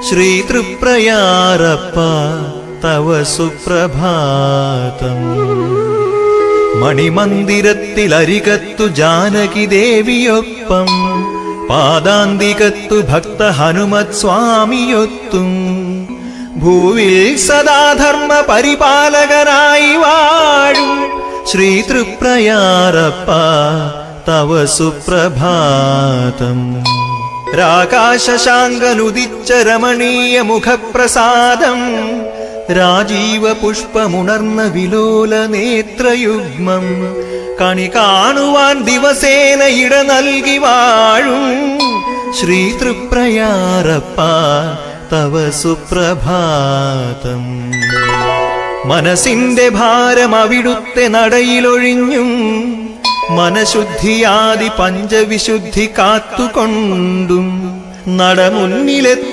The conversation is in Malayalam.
ശ്രീ തൃപ്രയാരപ്പ തവ സുപ്രഭാതം. മണിമന്ദിരത്തിലരികത്തു ജാനകി ദേവിയൊപ്പം, പാദാന്തികത്തു ഭക്ത ഹനുമത് സ്വാമിയൊത്തും. ഭൂവിൽ സദാധർമ്മ പരിപാലകനായി വാഴും ശ്രീ തൃപ്രയാരപ്പ തവ സുപ്രഭാതം. രാകാശശാങ്കനുദിച്ച രമണീയ മുഖപ്രസാദം, രാജീവ പുഷ്പമുണർന്ന വിലോല നേത്രയുഗ്മം. കണി കാണുവാൻ ദിവസേന ഇട നൽകി വാഴും ശ്രീ തൃപ്രയാരപ്പ തവ സുപ്രഭാതം. മനസ്സിന്റെ ഭാരം അവിടുത്തെ നടയിലൊഴിഞ്ഞും, മനഃശുദ്ധിയാദി പഞ്ചവിശുദ്ധി കാത്തുകൊണ്ടും നടമുന്നിലെത്തു